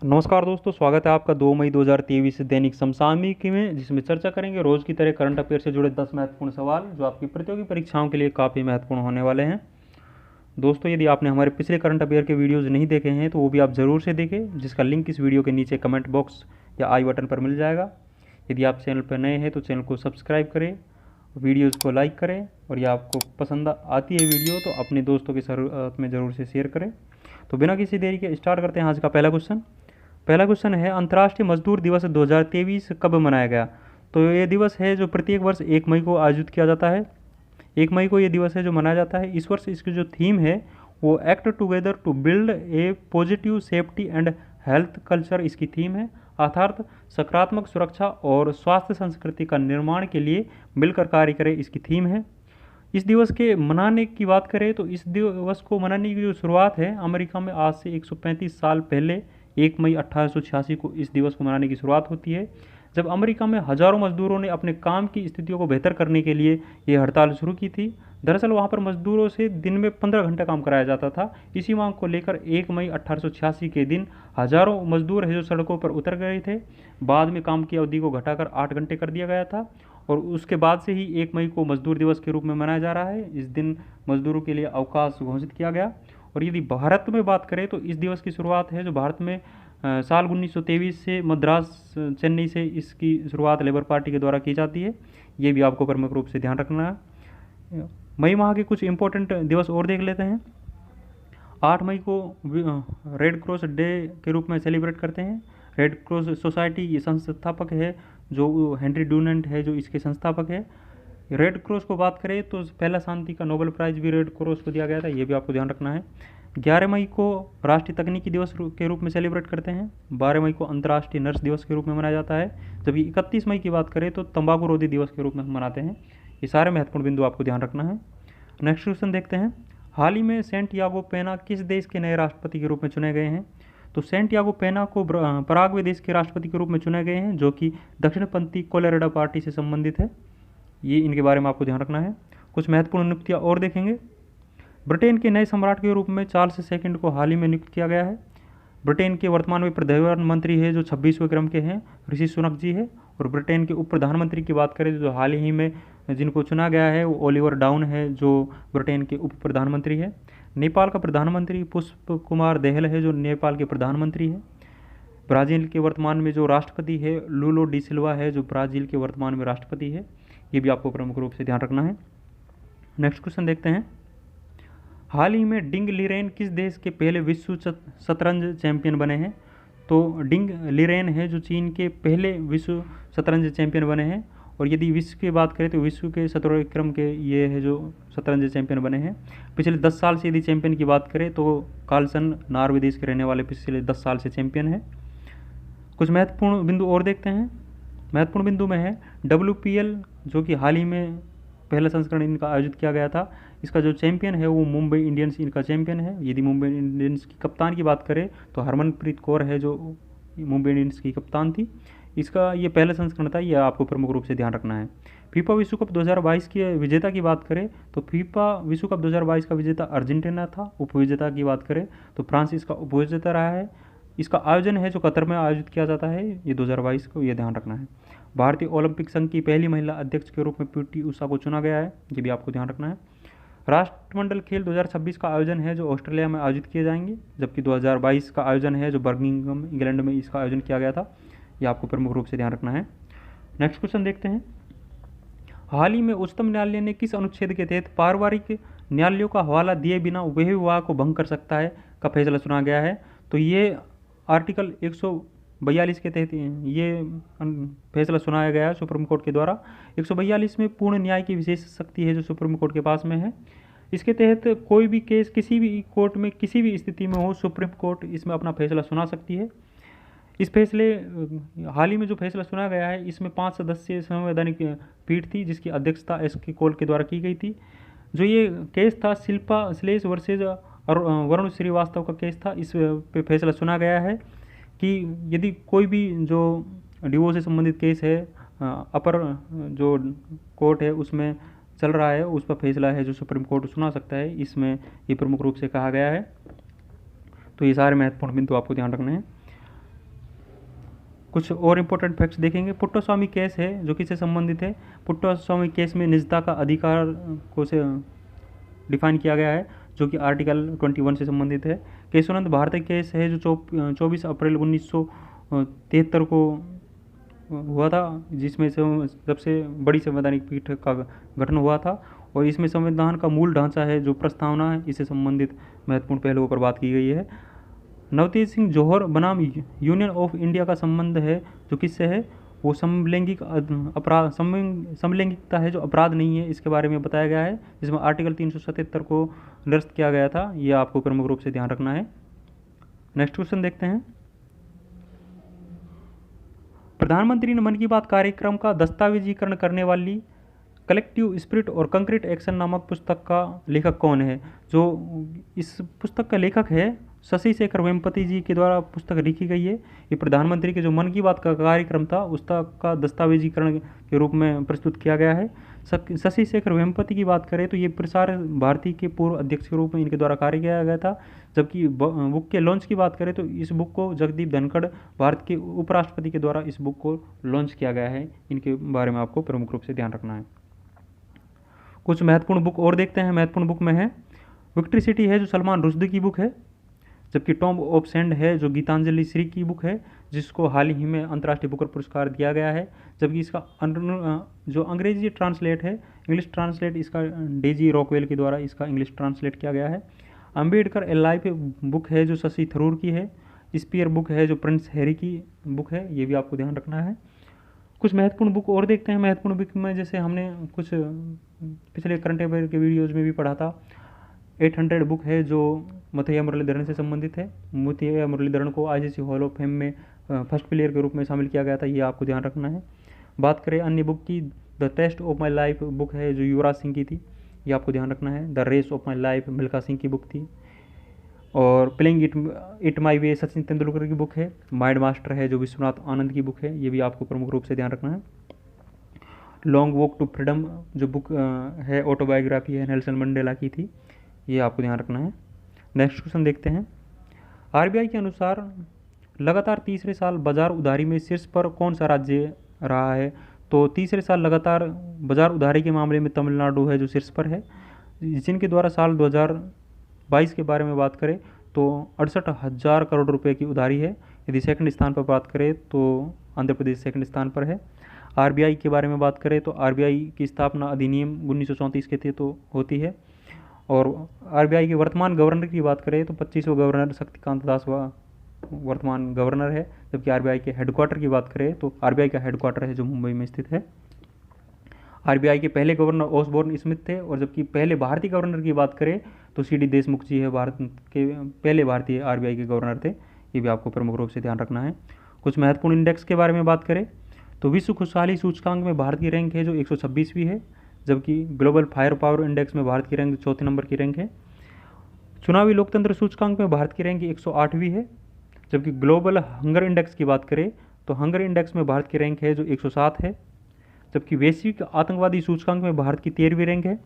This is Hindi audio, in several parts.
नमस्कार दोस्तों, स्वागत है आपका 2 मई 2023 दैनिक समसामयिकी में, जिसमें चर्चा करेंगे रोज की तरह करंट अफेयर से जुड़े 10 महत्वपूर्ण सवाल जो आपकी प्रतियोगी परीक्षाओं के लिए काफ़ी महत्वपूर्ण होने वाले हैं। दोस्तों, यदि आपने हमारे पिछले करंट अफेयर के वीडियोज़ नहीं देखे हैं तो वो भी आप ज़रूर से देखें, जिसका लिंक इस वीडियो के नीचे कमेंट बॉक्स या आई बटन पर मिल जाएगा। यदि आप चैनल पर नए हैं तो चैनल को सब्सक्राइब करें, वीडियोज़ को लाइक करें, और यह आपको पसंद आती है वीडियो तो अपने दोस्तों के साथ में ज़रूर से शेयर करें। तो बिना किसी देरी के स्टार्ट करते हैं आज का पहला क्वेश्चन है, अंतर्राष्ट्रीय मजदूर दिवस 2023 कब मनाया गया? तो ये दिवस है जो प्रत्येक वर्ष 1 मई को आयोजित किया जाता है। 1 मई को ये दिवस है जो मनाया जाता है। इस वर्ष इसकी जो थीम है वो act together to build a positive safety and health culture इसकी थीम है, अर्थात सकारात्मक सुरक्षा और स्वास्थ्य संस्कृति का निर्माण के लिए मिलकर कार्य करें इसकी थीम है। इस दिवस के मनाने की बात करें तो इस दिवस को मनाने की जो शुरुआत है अमेरिका में आज से 135 साल पहले 1 मई 1886 को इस दिवस को मनाने की शुरुआत होती है, जब अमेरिका में हजारों मजदूरों ने अपने काम की स्थितियों को बेहतर करने के लिए ये हड़ताल शुरू की थी। दरअसल वहाँ पर मजदूरों से दिन में 15 घंटा काम कराया जाता था। इसी मांग को लेकर 1 मई 1886 के दिन हजारों मजदूर है जो सड़कों पर उतर गए थे। बाद में काम की अवधि को घटाकर 8 घंटे कर दिया गया था और उसके बाद से ही 1 मई को मजदूर दिवस के रूप में मनाया जा रहा है। इस दिन मजदूरों के लिए अवकाश घोषित किया गया। और यदि भारत में बात करें तो इस दिवस की शुरुआत है जो भारत में साल 1923 से मद्रास चेन्नई से इसकी शुरुआत लेबर पार्टी के द्वारा की जाती है। ये भी आपको प्रमुख रूप से ध्यान रखना है। मई माह के कुछ इंपॉर्टेंट दिवस और देख लेते हैं। 8 मई को रेड क्रॉस डे के रूप में सेलिब्रेट करते हैं। रेड क्रॉस सोसाइटी ये संस्थापक है जो हेनरी डूनेंट है जो इसके संस्थापक है। रेड क्रॉस को बात करें तो पहला शांति का नोबेल प्राइज़ भी रेड क्रॉस को दिया गया था, ये भी आपको ध्यान रखना है। 11 मई को राष्ट्रीय तकनीकी दिवस के रूप में सेलिब्रेट करते हैं। 12 मई को अंतर्राष्ट्रीय नर्स दिवस के रूप में मनाया जाता है। जबकि 31 मई की बात करें तो तंबाकू रोधी दिवस के रूप में मनाते हैं। ये सारे महत्वपूर्ण बिंदु आपको ध्यान रखना है। नेक्स्ट क्वेश्चन देखते हैं। हाल ही में सेंटियागो पेना किस देश के नए राष्ट्रपति के रूप में चुने गए हैं? तो सेंटियागो पेना को पराग्वे देश के राष्ट्रपति के रूप में चुने गए हैं, जो कि दक्षिणपंथी कोलेराडो पार्टी से संबंधित है। ये इनके बारे में आपको ध्यान रखना है। कुछ महत्वपूर्ण नियुक्तियाँ और देखेंगे। ब्रिटेन के नए सम्राट के रूप में चार्ल्स सेकंड को हाल ही में नियुक्त किया गया है। ब्रिटेन के वर्तमान में प्रधानमंत्री है जो 26वें क्रम के हैं, ऋषि सुनक जी है। और ब्रिटेन के उप प्रधानमंत्री की बात करें जो हाल ही में जिनको चुना गया है वो ओलिवर डाउन है जो ब्रिटेन के उप प्रधानमंत्री है। नेपाल का प्रधानमंत्री पुष्प कुमार दहल है जो नेपाल के प्रधानमंत्री है। ब्राज़ील के वर्तमान में जो राष्ट्रपति है लूलो डी सिल्वा है जो ब्राज़ील के वर्तमान में राष्ट्रपति है। ये भी आपको प्रमुख रूप से ध्यान रखना है। नेक्स्ट क्वेश्चन देखते हैं। हाल ही में डिंग लिरेन किस देश के पहले विश्व शतरंज चैंपियन बने हैं? तो डिंग लिरेन है जो चीन के पहले विश्व शतरंज चैंपियन बने हैं। और यदि विश्व की बात करें तो विश्व के 17वें क्रम के ये है जो शतरंज चैंपियन बने हैं। पिछले 10 साल से यदि चैंपियन की बात करें तो कार्लसन नॉर्वे देश के रहने वाले पिछले 10 साल से चैंपियन है। कुछ महत्वपूर्ण बिंदु और देखते हैं। महत्वपूर्ण बिंदु में है WPL जो कि हाल ही में पहला संस्करण इनका आयोजित किया गया था। इसका जो चैंपियन है वो मुंबई इंडियंस इनका चैंपियन है। यदि मुंबई इंडियंस की कप्तान की बात करें तो हरमनप्रीत कौर है जो मुंबई इंडियंस की कप्तान थी। इसका ये पहला संस्करण था, ये आपको प्रमुख रूप से ध्यान रखना है। फीफा विश्व कप 2022 की विजेता की बात करें तो फीफा विश्व कप 2022 का विजेता अर्जेंटीना था। उपविजेता की बात करें तो फ्रांस इसका उपविजेता रहा है। इसका आयोजन है जो कतर में आयोजित किया जाता है ये 2022 को, ये ध्यान रखना है। भारतीय ओलंपिक संघ की पहली महिला अध्यक्ष के रूप में PT उषा को चुना गया है, ये भी आपको ध्यान रखना है। राष्ट्रमंडल खेल 2026 का आयोजन है जो ऑस्ट्रेलिया में आयोजित किए जाएंगे, जबकि 2022 का आयोजन है जो बर्मिंघम इंग्लैंड में इसका आयोजन किया गया था। ये आपको प्रमुख रूप से ध्यान रखना है। नेक्स्ट क्वेश्चन देखते हैं। हाल ही में उच्चतम न्यायालय ने किस अनुच्छेद के तहत पारिवारिक न्यायालयों का हवाला दिए बिना वैवाहिक विवाह को भंग कर सकता है का फैसला सुना गया है? तो ये आर्टिकल 142 के तहत ये फैसला सुनाया गया है सुप्रीम कोर्ट के द्वारा। 142 में पूर्ण न्याय की विशेष शक्ति है जो सुप्रीम कोर्ट के पास में है। इसके तहत कोई भी केस किसी भी कोर्ट में किसी भी स्थिति में हो, सुप्रीम कोर्ट इसमें अपना फैसला सुना सकती है। इस फैसले हाल ही में जो फैसला सुना गया है इसमें 5 सदस्यीय संवैधानिक पीठ थी जिसकी अध्यक्षता SK कौल के द्वारा की गई थी। जो ये केस था शिल्पा श्लेष वर्सेज और वरुण श्रीवास्तव का केस था। इस पे फैसला सुना गया है कि यदि कोई भी जो डिवोर्स से संबंधित केस है अपर जो कोर्ट है उसमें चल रहा है उस पर फैसला है जो सुप्रीम कोर्ट सुना सकता है, इसमें ये प्रमुख रूप से कहा गया है। तो ये सारे महत्वपूर्ण बिंदु आपको ध्यान रखने हैं। कुछ और इम्पोर्टेंट फैक्ट्स देखेंगे। पुट्टास्वामी केस है जो किससे संबंधित है। पुट्टास्वामी केस में निजता का अधिकार को से डिफाइन किया गया है जो कि आर्टिकल 21 से संबंधित है। केशवानंद भारती केस है जो 24 अप्रैल 1973 को हुआ था, जिसमें सबसे बड़ी संवैधानिक पीठ का गठन हुआ था और इसमें संविधान का मूल ढांचा है जो प्रस्तावना है, इससे संबंधित महत्वपूर्ण पहलुओं पर बात की गई है। नवतेज सिंह जौहर बनाम यूनियन ऑफ इंडिया का संबंध है जो किससे है, वो समलैंगिक अपराध समलैंगिकता है जो अपराध नहीं है, इसके बारे में बताया गया है, जिसमें आर्टिकल 377 को निरस्त किया गया था। ये आपको प्रमुख रूप से ध्यान रखना है। नेक्स्ट क्वेश्चन देखते हैं। प्रधानमंत्री ने मन की बात कार्यक्रम का दस्तावेजीकरण करने वाली कलेक्टिव स्पिरिट और कंक्रीट एक्शन नामक पुस्तक का लेखक कौन है। जो इस पुस्तक का लेखक है शशि शेखर वेम्पति जी के द्वारा पुस्तक लिखी गई है। ये प्रधानमंत्री के जो मन की बात का कार्यक्रम था उसका दस्तावेजीकरण के रूप में प्रस्तुत किया गया है। शशि शेखर वेम्पति की बात करें तो ये प्रसार भारती के पूर्व अध्यक्ष के रूप में इनके द्वारा कार्य किया गया था। जबकि बुक के लॉन्च की बात करें तो इस बुक को जगदीप धनखड़ भारत के उपराष्ट्रपति के द्वारा इस बुक को लॉन्च किया गया है। इनके बारे में आपको प्रमुख रूप से ध्यान रखना है। कुछ महत्वपूर्ण बुक और देखते हैं। महत्वपूर्ण बुक में है विक्ट्री सिटी है जो सलमान रुश्दी की बुक है, जबकि टॉम्ब ऑफ सैंड है जो गीतांजलि श्री की बुक है, जिसको हाल ही में अंतर्राष्ट्रीय बुकर पुरस्कार दिया गया है। जबकि इसका जो अंग्रेजी ट्रांसलेट है, इंग्लिश ट्रांसलेट इसका डेजी रॉकवेल के द्वारा इसका इंग्लिश ट्रांसलेट किया गया है। अम्बेडकर ए लाइफ बुक है जो शशि थरूर की है। स्पीयर बुक है जो प्रिंस हैरी की बुक है, ये भी आपको ध्यान रखना है। कुछ महत्वपूर्ण बुक और देखते हैं। महत्वपूर्ण बुक में जैसे हमने कुछ पिछले करंट अफेयर के वीडियोज़ में भी पढ़ा था, 800 बुक है जो मुथैया मुरलीधरन से संबंधित है। मुथैया मुरलीधरन को आईसीसी हॉल ऑफ फेम में फर्स्ट प्लेयर के रूप में शामिल किया गया था, ये आपको ध्यान रखना है। बात करें अन्य बुक की, the test of my life book है जो युवराज सिंह की थी, ये आपको ध्यान रखना है। The race of my life Milkha Singh की बुक थी। और playing it my way Sachin Tendulkar की बुक है। माइंड मास्टर है जो विश्वनाथ आनंद की बुक है, ये भी आपको प्रमुख रूप से ध्यान रखना है। लॉन्ग वॉक टू फ्रीडम जो बुक है ऑटोबायोग्राफी है नेल्सन मंडेला की थी, ये आपको ध्यान रखना है। नेक्स्ट क्वेश्चन देखते हैं। आरबीआई के अनुसार लगातार तीसरे साल बाजार उधारी में शीर्ष पर कौन सा राज्य रहा है। तो तीसरे साल लगातार बाजार उधारी के मामले में तमिलनाडु है जो शीर्ष पर है, जिनके द्वारा साल 2022 के बारे में बात करें तो 68,000 करोड़ रुपए की उधारी है। यदि सेकंड स्थान पर बात करें तो आंध्र प्रदेश सेकंड स्थान पर है। आरबीआई के बारे में बात करें तो आरबीआई की स्थापना अधिनियम 1934 के तहत तो होती है। और आरबीआई के वर्तमान गवर्नर की बात करें तो 25वां गवर्नर शक्तिकांत दास वर्तमान गवर्नर है। जबकि आरबीआई के हेडक्वार्टर की बात करें तो आरबीआई का हेडक्वार्टर है जो मुंबई में स्थित है। आरबीआई के पहले गवर्नर ओसबोर्न स्मिथ थे। और जबकि पहले भारतीय गवर्नर की बात करें तो सीडी देशमुख जी है, भारत के पहले भारतीय आरबीआई के गवर्नर थे, ये भी आपको प्रमुख रूप से ध्यान रखना है। कुछ महत्वपूर्ण इंडेक्स के बारे में बात करें तो विश्व खुशहाली सूचकांक में भारत की रैंक है जो 126वीं है, जबकि ग्लोबल फायर पावर इंडेक्स में भारत की रैंक 4थे नंबर की रैंक है। चुनावी लोकतंत्र सूचकांक में भारत की रैंक 108वीं है। जबकि ग्लोबल हंगर इंडेक्स की बात करें तो हंगर इंडेक्स में भारत की रैंक है जो 107 है। जबकि वैश्विक आतंकवादी सूचकांक में भारत की 13वीं रैंक है।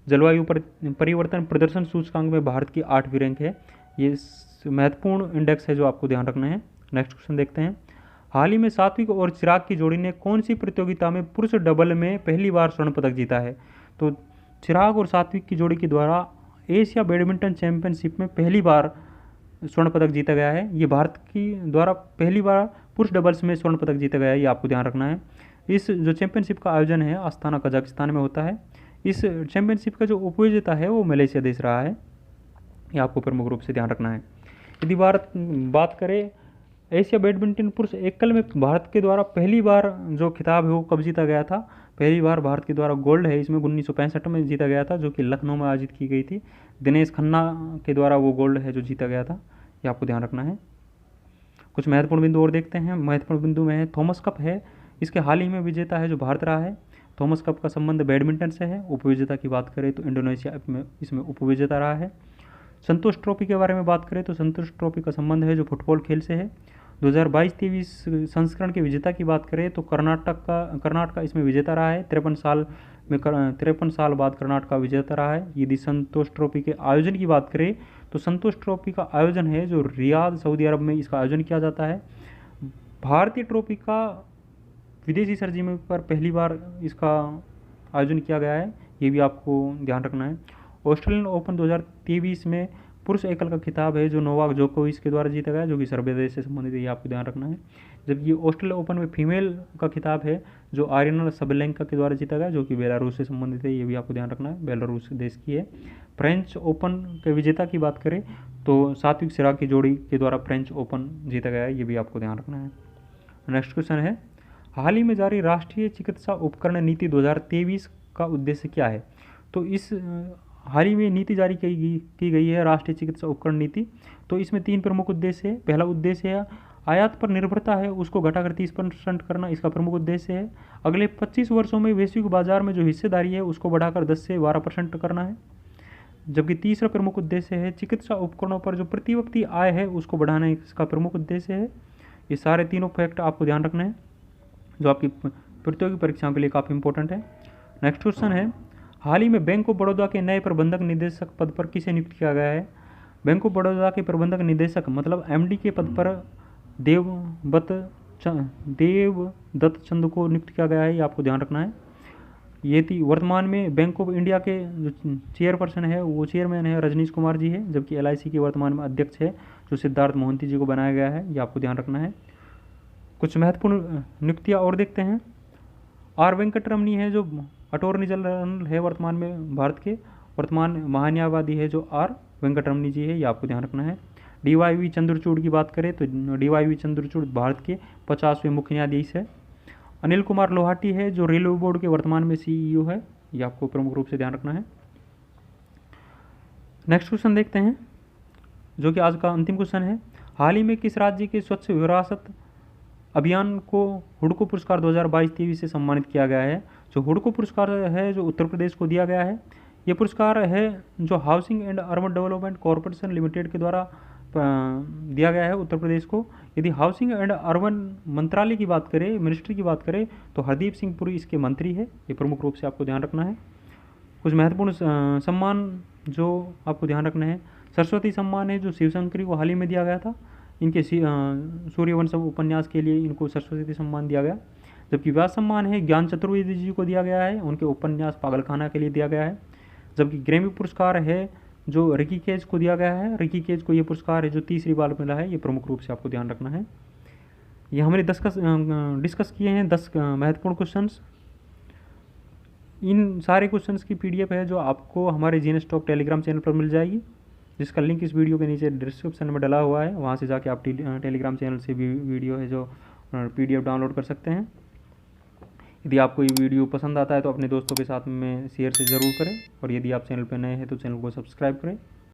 जलवायु परिवर्तन प्रदर्शन सूचकांक में भारत की 8वीं रैंक है। ये महत्वपूर्ण इंडेक्स है जो आपको ध्यान रखना है। नेक्स्ट क्वेश्चन देखते हैं। हाल ही में सात्विक और चिराग की जोड़ी ने कौन सी प्रतियोगिता में पुरुष डबल में पहली बार स्वर्ण पदक जीता है। तो चिराग और सात्विक की जोड़ी के द्वारा एशिया बैडमिंटन चैंपियनशिप में पहली बार स्वर्ण पदक जीता गया है। ये भारत की द्वारा पहली बार पुरुष डबल्स में स्वर्ण पदक जीता गया है, ये आपको ध्यान रखना है। इस जो चैंपियनशिप का आयोजन है आस्ताना कजाकिस्तान में होता है। इस चैंपियनशिप का जो उपविजेता है वो मलेशिया देश रहा है, ये आपको प्रमुख रूप से ध्यान रखना है। यदि बात करें एशिया बैडमिंटन पुरुष एकल में भारत के द्वारा पहली बार जो खिताब है वो कब जीता गया था। पहली बार भारत के द्वारा गोल्ड है इसमें 1965 में जीता गया था, जो कि लखनऊ में आयोजित की गई थी। दिनेश खन्ना के द्वारा वो गोल्ड है जो जीता गया था, ये आपको ध्यान रखना है। कुछ महत्वपूर्ण बिंदु और देखते हैं। महत्वपूर्ण बिंदु में है थॉमस कप है, इसके हाल ही में विजेता है जो भारत रहा है। थॉमस कप का संबंध बैडमिंटन से है। उपविजेता की बात करें तो इंडोनेशिया में इसमें उपविजेता रहा है। संतोष ट्रॉफी के बारे में बात करें तो संतोष ट्रॉफी का संबंध है जो फुटबॉल खेल से है। 2022-23 संस्करण के विजेता की बात करें तो कर्नाटका इसमें विजेता रहा है। 53 साल बाद कर्नाटका विजेता रहा है। यदि संतोष ट्रॉफी के आयोजन की बात करें तो संतोष ट्रॉफी का आयोजन है जो रियाद सऊदी अरब में इसका आयोजन किया जाता है। भारतीय ट्रॉफी का विदेशी सरजमीं पर पहली बार इसका आयोजन किया गया है, ये भी आपको ध्यान रखना है। ऑस्ट्रेलियन ओपन 2023 में पुरुष एकल का खिताब है जो नोवाक जोकोविच के द्वारा जीता गया, जो कि सर्बिया देश से संबंधित है, ये आपको ध्यान रखना है। जबकि ऑस्ट्रेलियन ओपन में फीमेल का खिताब है जो आर्यना सबलेंका के द्वारा जीता गया, जो कि बेलारूस से संबंधित है, ये भी आपको ध्यान रखना है, बेलारूस देश की है। फ्रेंच ओपन के विजेता की बात करें तो सात्विक चिराग की जोड़ी के द्वारा फ्रेंच ओपन जीता गया है, ये भी आपको ध्यान रखना है। नेक्स्ट क्वेश्चन है, हाल ही में जारी राष्ट्रीय चिकित्सा उपकरण नीति 2023 का उद्देश्य क्या है? तो इस हाल ही में नीति जारी की गई है राष्ट्रीय चिकित्सा उपकरण नीति। तो इसमें 3 प्रमुख उद्देश्य है। पहला उद्देश्य है आयात पर निर्भरता है उसको घटाकर 30% करना, इसका प्रमुख उद्देश्य है। अगले 25 वर्षों में वैश्विक बाजार में जो हिस्सेदारी है उसको बढ़ाकर 10 से 12% करना है। जबकि तीसरा प्रमुख उद्देश्य है चिकित्सा उपकरणों पर जो प्रति व्यक्ति आय है उसको बढ़ाना, इसका प्रमुख उद्देश्य है। ये सारे तीनों फैक्ट आपको ध्यान रखना है जो आपकी प्रतियोगी परीक्षाओं के लिए काफ़ी इंपॉर्टेंट है। नेक्स्ट क्वेश्चन है, हाल ही में बैंक ऑफ बड़ौदा के नए प्रबंधक निदेशक पद पर किसे नियुक्त किया गया है? बैंक ऑफ बड़ौदा के प्रबंधक निदेशक मतलब एमडी के पद पर देवदत्त चंद को नियुक्त किया गया है, ये आपको ध्यान रखना है। ये थी वर्तमान में बैंक ऑफ इंडिया के जो चेयरपर्सन है वो चेयरमैन है रजनीश कुमार जी है, जबकि एलआईसी के वर्तमान में अध्यक्ष है जो सिद्धार्थ मोहंती जी को बनाया गया है, ये आपको ध्यान रखना है। कुछ महत्वपूर्ण नियुक्तियाँ और देखते हैं। आर वेंकटरमणी है जो अटॉर्नी जनरल है वर्तमान में भारत के, वर्तमान महान्यायवादी है जो आर वेंकटरमणी जी है, ये आपको ध्यान रखना है। डीवाईवी चंद्रचूड़ की बात करें तो डीवाईवी चंद्रचूड़ भारत के 50वें मुख्य न्यायाधीश है। अनिल कुमार लोहाटी है जो रेलवे बोर्ड के वर्तमान में सीईओ है, ये आपको प्रमुख रूप से ध्यान रखना है। नेक्स्ट क्वेश्चन देखते हैं जो कि आज का अंतिम क्वेश्चन है, हाल ही में किस राज्य के स्वच्छ विरासत अभियान को हुडको पुरस्कार 2022-23 से सम्मानित किया गया है? जो हुडको पुरस्कार है जो उत्तर प्रदेश को दिया गया है। ये पुरस्कार है जो housing and urban development corporation limited के द्वारा दिया गया है उत्तर प्रदेश को। यदि हाउसिंग एंड अर्बन मंत्रालय की बात करें, मिनिस्ट्री की बात करें तो हरदीप सिंह पुरी इसके मंत्री है, ये प्रमुख रूप से आपको ध्यान रखना है। कुछ महत्वपूर्ण सम्मान जो आपको ध्यान रखना है, सरस्वती सम्मान है जो शिवशंकरी को हाल ही में दिया गया था, इनके सूर्यवंशम उपन्यास के लिए इनको सरस्वती सम्मान दिया गया। जबकि व्यास सम्मान है ज्ञान चतुर्वेदी जी को दिया गया है, उनके उपन्यास पागलखाना के लिए दिया गया है। जबकि ग्रैमी पुरस्कार है जो रिकी केज को दिया गया है, रिकी केज को ये पुरस्कार है जो तीसरी बार मिला है, ये प्रमुख रूप से आपको ध्यान रखना है। ये हमने डिस्कस किए हैं 10 महत्वपूर्ण क्वेश्चंस। इन सारे क्वेश्चंस की पीडीएफ है जो आपको हमारे जीएनएस टॉप टेलीग्राम चैनल पर मिल जाएगी, जिसका लिंक इस वीडियो के नीचे डिस्क्रिप्शन में डला हुआ है, वहाँ से जाके आप टेलीग्राम चैनल से भी वीडियो है जो पीडीएफ डाउनलोड कर सकते हैं। यदि आपको ये वीडियो पसंद आता है तो अपने दोस्तों के साथ में शेयर से ज़रूर करें, और यदि आप चैनल पर नए हैं तो चैनल को सब्सक्राइब करें।